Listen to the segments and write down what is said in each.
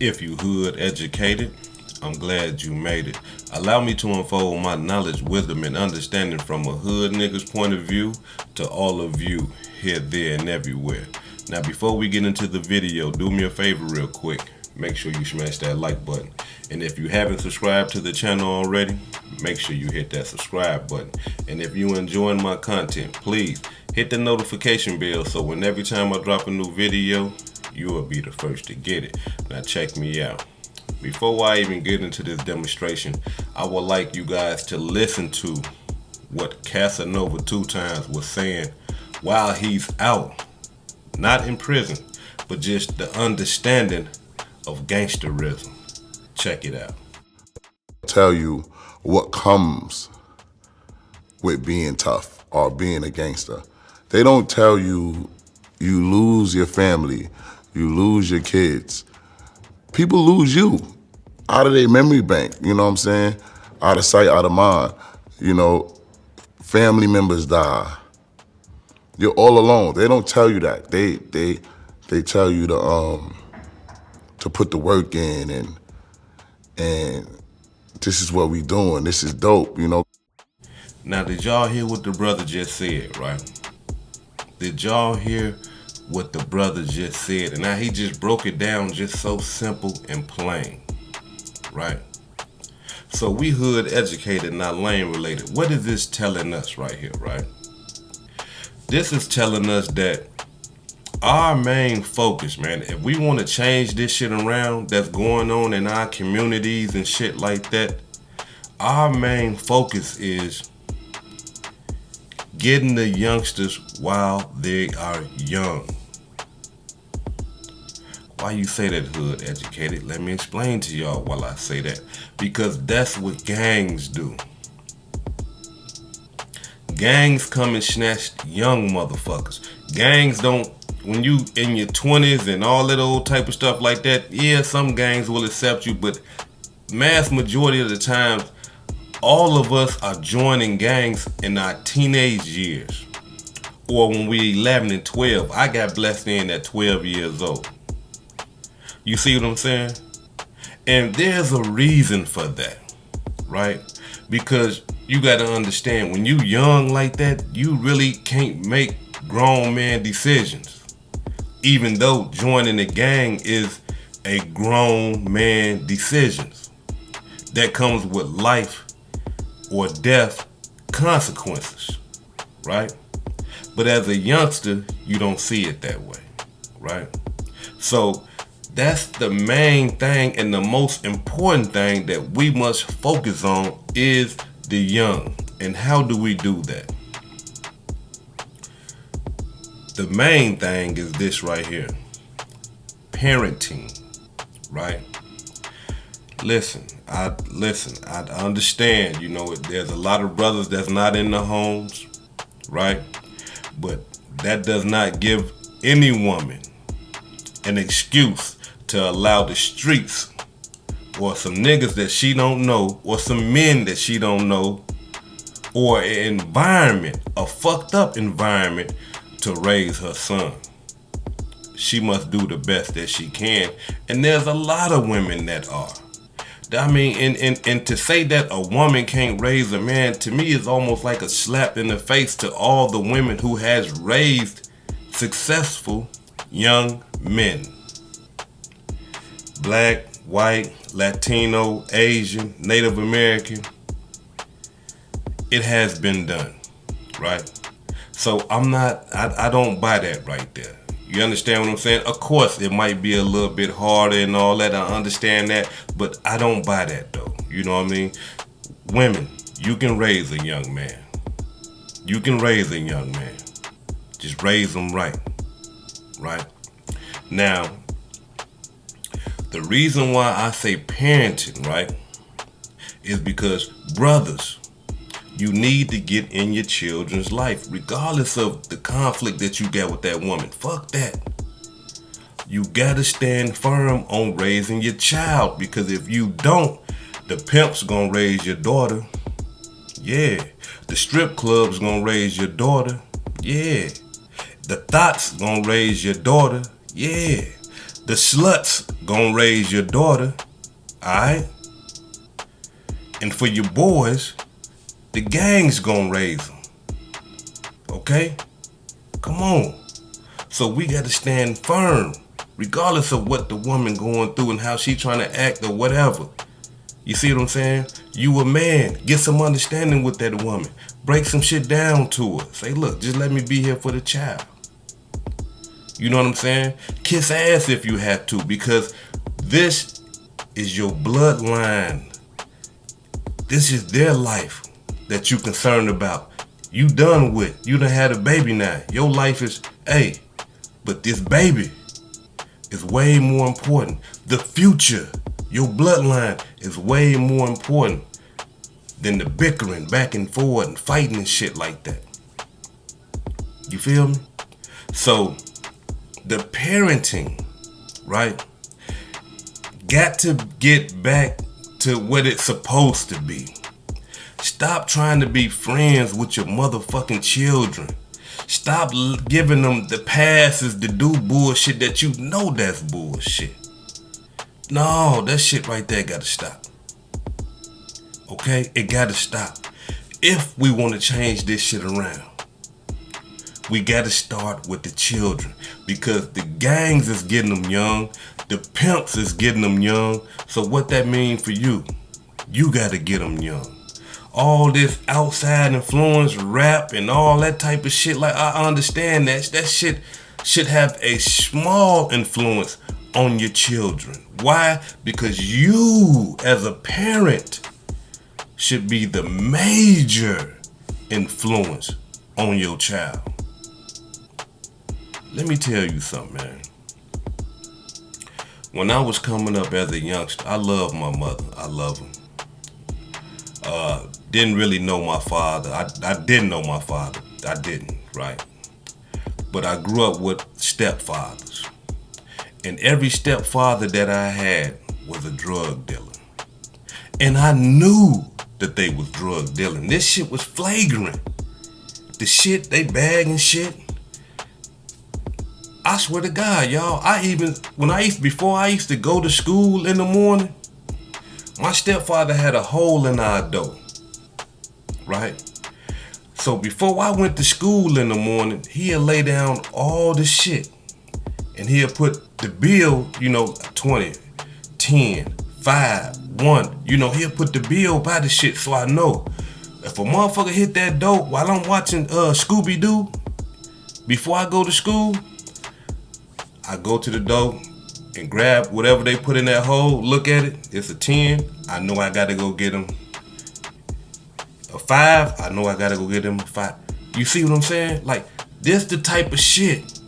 If you hood educated, I'm glad you made it. Allow me to unfold my knowledge, wisdom, and understanding from a hood nigga's point of view to all of you here, there, and everywhere. Now, before we get into the video, do me a favor real quick. Make sure you smash that like button. And if you haven't subscribed to the channel already, make sure you hit that subscribe button. And if you enjoying my content, please hit the notification bell so when every time I drop a new video, you will be the first to get it. Now check me out. Before I even get into this demonstration, I would like you guys to listen to what Cassanova 2 times was saying while he's out, not in prison, but just the understanding of gangsterism. Check it out. Tell you what comes with being tough or being a gangster. They don't tell you you lose your family, you lose your kids. People lose you out of their memory bank, you know what I'm saying? Out of sight, out of mind. You know, family members die. You're all alone. They don't tell you that. They tell you to put the work in and this is what we doing. This is dope, you know. Now, did y'all hear what the brother just said, right? Did y'all hear what the brother just said? And now he just broke it down just so simple and plain, right? So we hood educated, not lane related. What is this telling us right here, right? This is telling us that our main focus, man, if we want to change this shit around that's going on in our communities and shit like that, our main focus is getting the youngsters while they are young. Why you say that, hood educated? Let me explain to y'all while I say that. Because that's what gangs do. Gangs come and snatch young motherfuckers. Gangs don't, when you in your 20s and all that old type of stuff like that, yeah, some gangs will accept you, but mass majority of the times, all of us are joining gangs in our teenage years. Or when we 11 and 12. I got blessed in at 12 years old. You see what I'm saying? And there's a reason for that, right? Because you got to understand, when you young like that, you really can't make grown man decisions. Even though joining a gang is a grown man decisions. That comes with life or death consequences, right? But as a youngster, you don't see it that way, right? So that's the main thing, and the most important thing that we must focus on is the young. And how do we do that? The main thing is this right here. Parenting, right? Listen, I understand, you know, there's a lot of brothers that's not in the homes, right? But that does not give any woman an excuse to allow the streets or some niggas that she don't know or some men that she don't know or an environment, a fucked up environment, to raise her son. She must do the best that she can. And there's a lot of women that are. I mean, and to say that a woman can't raise a man, to me is almost like a slap in the face to all the women who has raised successful young men. Black, white, Latino, Asian, Native American. It has been done, right? So I don't buy that right there. You understand what I'm saying? Of course, it might be a little bit harder and all that. I understand that, but I don't buy that though. You know what I mean? Women, you can raise a young man. You can raise a young man. Just raise them right. Right? Now, the reason why I say parenting, right, is because brothers, you need to get in your children's life, regardless of the conflict that you get with that woman. Fuck that. You gotta stand firm on raising your child, because if you don't, the pimp's gonna raise your daughter. Yeah. The strip club's gonna raise your daughter. Yeah. The thoughts gonna raise your daughter. Yeah. The sluts gonna raise your daughter, alright? And for your boys, the gang's gonna raise them. Okay? Come on. So we gotta stand firm, regardless of what the woman going through and how she trying to act or whatever. You see what I'm saying? You a man. Get some understanding with that woman. Break some shit down to her. Say, look, just let me be here for the child. You know what I'm saying? Kiss ass if you have to, because this is your bloodline. This is their life that you concerned about. You done with. You done had a baby now. Your life is, hey, but this baby is way more important. The future, your bloodline is way more important than the bickering back and forth and fighting and shit like that. You feel me? So the parenting, right, got to get back to what it's supposed to be. Stop trying to be friends with your motherfucking children. Stop giving them the passes to do bullshit that you know that's bullshit. No, that shit right there gotta stop. Okay? It gotta stop. If we want to change this shit around, we gotta start with the children, because the gangs is getting them young, the pimps is getting them young. So what that mean for you? You gotta get them young. All this outside influence, rap and all that type of shit, like, I understand that shit should have a small influence on your children. Why? Because you as a parent should be the major influence on your child. Let me tell you something, man. When I was coming up as a youngster, I loved my mother. I love him. Didn't really know my father. I didn't know my father. I didn't, right? But I grew up with stepfathers. And every stepfather that I had was a drug dealer. And I knew that they was drug dealing. This shit was flagrant. The shit, they bagging shit. I swear to God, y'all, before I used to go to school in the morning, my stepfather had a hole in our door, right? So before I went to school in the morning, he'd lay down all the shit. And he'll put the bill, 20, 10, 5, 1. He'll put the bill by the shit, so I know. If a motherfucker hit that door while I'm watching Scooby-Doo, before I go to school, I go to the door and grab whatever they put in that hole, look at it, it's a 10, I know I gotta go get them a 5, I know I gotta go get them a 5. You see what I'm saying? Like, this the type of shit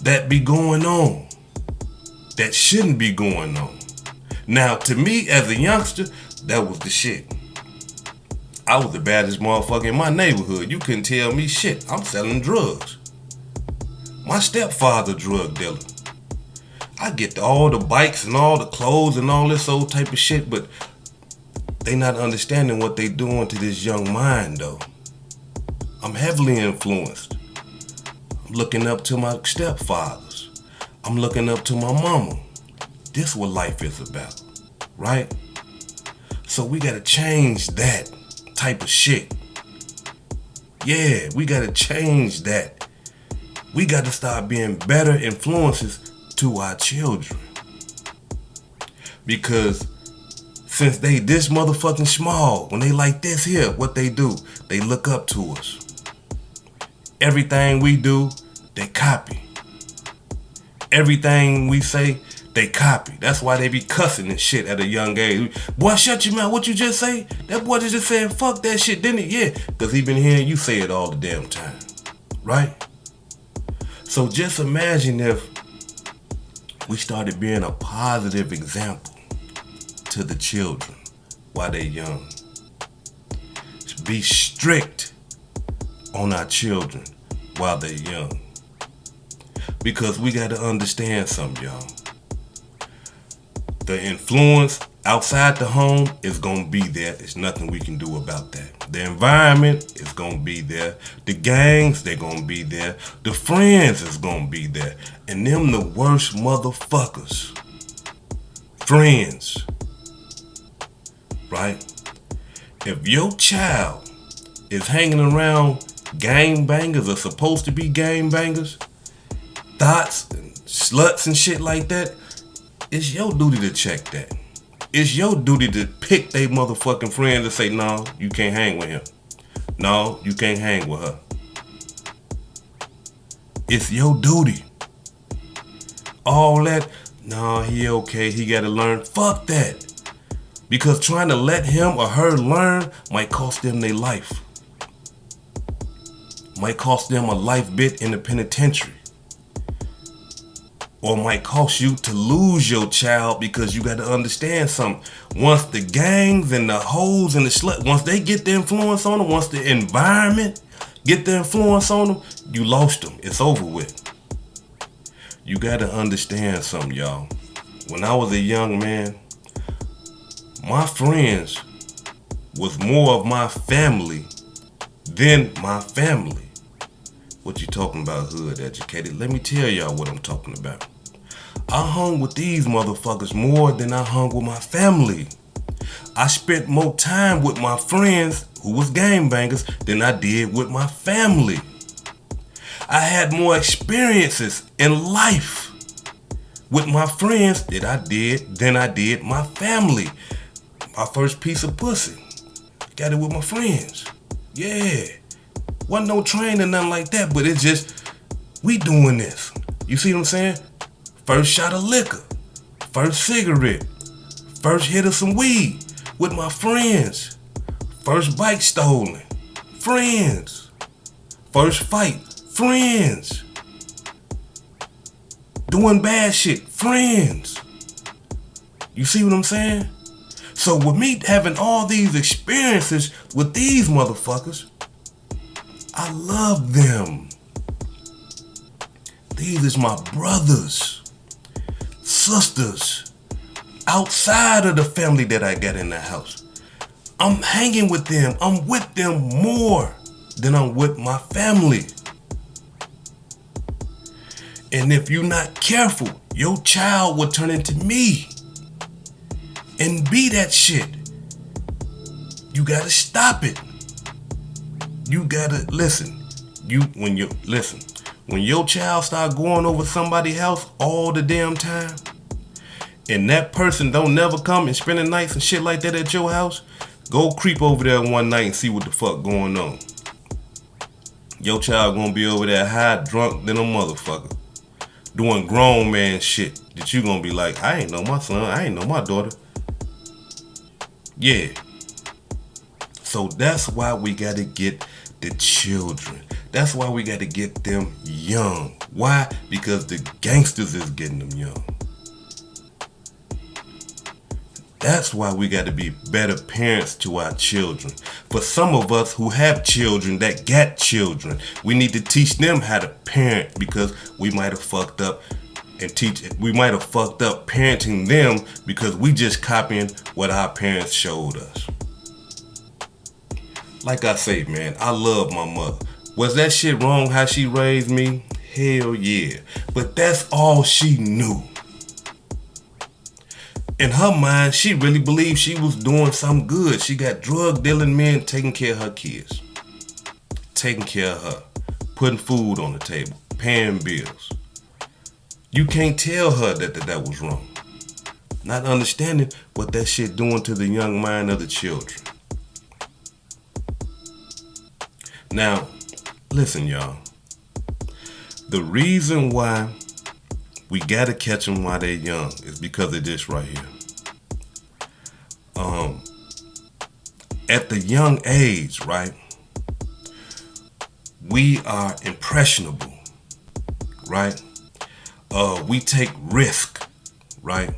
that be going on, that shouldn't be going on. Now, to me, as a youngster, that was the shit. I was the baddest motherfucker in my neighborhood. You couldn't tell me shit. I'm selling drugs. My stepfather drug dealer. I get all the bikes and all the clothes and all this old type of shit, but they not understanding what they doing to this young mind, though. I'm heavily influenced. I'm looking up to my stepfathers. I'm looking up to my mama. This is what life is about, right? So we gotta change that type of shit. Yeah, we gotta change that. We gotta start being better influences to our children. Because since they this motherfucking small, when they like this here, what they do, they look up to us. Everything we do, they copy. Everything we say, they copy. That's why they be cussing and shit at a young age. Boy, shut your mouth. What you just say? That boy just said fuck that shit, didn't he? Yeah, because he been hearing you say it all the damn time. Right? So just imagine if we started being a positive example to the children while they're young. Be strict on our children while they're young. Because we got to understand something, y'all. The influence Outside the home is gonna be there. There's nothing we can do about that. The environment is gonna be there. The gangs, they're gonna be there. The friends is gonna be there. And them the worst motherfuckers. Friends. Right? If your child is hanging around gangbangers or supposed to be gangbangers, thoughts and sluts and shit like that, it's your duty to check that. It's your duty to pick they motherfucking friends and say, no, you can't hang with him. No, you can't hang with her. It's your duty. All that, no, he okay, he gotta learn. Fuck that. Because trying to let him or her learn might cost them their life. Might cost them a life bit in the penitentiary. Or might cost you to lose your child, because you got to understand something. Once the gangs and the hoes and the slut, once they get the influence on them, once the environment get the influence on them, you lost them. It's over with. You got to understand something, y'all. When I was a young man, my friends was more of my family than my family. What you talking about, hood educated? Let me tell y'all what I'm talking about. I hung with these motherfuckers more than I hung with my family. I spent more time with my friends who was gangbangers than I did with my family. I had more experiences in life with my friends than I did my family. My first piece of pussy, got it with my friends. Yeah. Wasn't no train or nothing like that, but it's just, we doing this. You see what I'm saying? First shot of liquor, first cigarette, first hit of some weed with my friends, first bike stolen, friends, first fight, friends, doing bad shit, friends. You see what I'm saying? So with me having all these experiences with these motherfuckers, I love them. These is my brothers, sisters, outside of the family that I got in the house. I'm hanging with them. I'm with them more than I'm with my family. And if you're not careful, your child will turn into me and be that shit. You gotta stop it. You gotta listen. When your child start going over somebody's house all the damn time, and that person don't never come and spend the nights and shit like that at your house, go creep over there one night and see what the fuck going on. Your child gonna be over there high, drunk than a motherfucker, doing grown man shit that you gonna be like, I ain't know my son, I ain't know my daughter. Yeah. So that's why we gotta get the children. That's why we gotta get them young. Why? Because the gangsters is getting them young. That's why we gotta be better parents to our children. For some of us who have children that got children, we need to teach them how to parent, because we might have fucked up parenting them because we just copying what our parents showed us. Like I say, man, I love my mother. Was that shit wrong how she raised me? Hell yeah. But that's all she knew. In her mind, she really believed she was doing something good. She got drug dealing men taking care of her kids. Taking care of her. Putting food on the table. Paying bills. You can't tell her that was wrong. Not understanding what that shit doing to the young mind of the children. Now, listen, y'all. The reason why we gotta catch them while they're young is because of this right here. At the young age, right, we are impressionable, right? We take risk, right?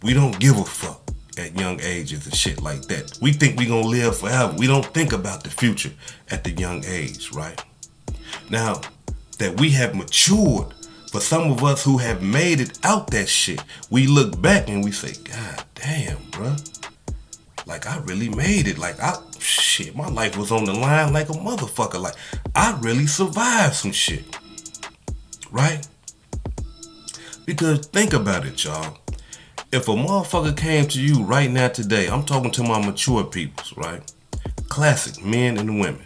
We don't give a fuck at young ages and shit like that. We think we gonna live forever. We don't think about the future at the young age, right? Now that we have matured for some of us who have made it out that shit, we look back and we say, God damn, bruh. Like, I really made it. Like, my life was on the line like a motherfucker. Like, I really survived some shit. Right? Because think about it, y'all. If a motherfucker came to you right now today, I'm talking to my mature peoples, right? Classic men and women.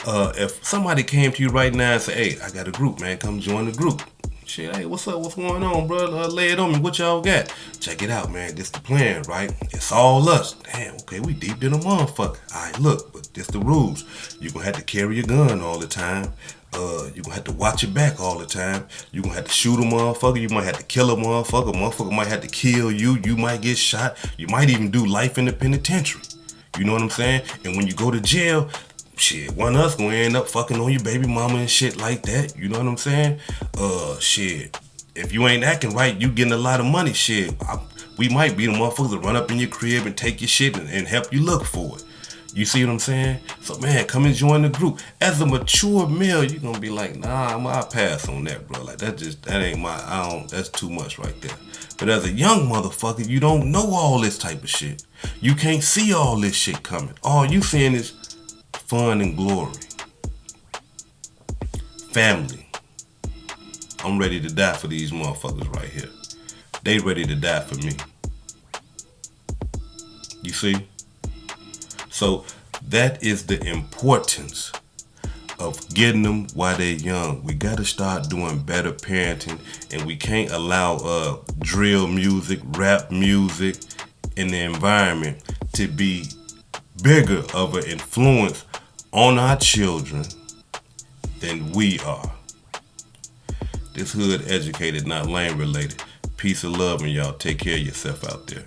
If somebody came to you right now and said, hey, I got a group, man, come join the group. Shit, hey, what's up? What's going on, bro? Lay it on me. What y'all got? Check it out, man. This the plan, right? It's all us. Damn, okay, we deep in a motherfucker. All right, look, but this the rules. You gonna have to carry your gun all the time. You gonna have to watch your back all the time. You gonna have to shoot a motherfucker. You might have to kill a motherfucker. Motherfucker might have to kill you. You might get shot. You might even do life in the penitentiary. You know what I'm saying? And when you go to jail, shit, one of us gonna end up fucking on your baby mama and shit like that. You know what I'm saying? Shit. If you ain't acting right, you getting a lot of money. Shit, we might be the motherfuckers that run up in your crib and take your shit and help you look for it. You see what I'm saying? So, man, come and join the group. As a mature male, you gonna be like, nah, I'll pass on that, bro. Like, that ain't that's too much right there. But as a young motherfucker, you don't know all this type of shit. You can't see all this shit coming. All you seeing is fun and glory. Family. I'm ready to die for these motherfuckers right here. They ready to die for me. You see? So that is the importance of getting them while they're young. We gotta start doing better parenting, and we can't allow drill music, rap music in the environment to be bigger of an influence on our children than we are. This hood educated, not lane related. Peace and love, and y'all take care of yourself out there.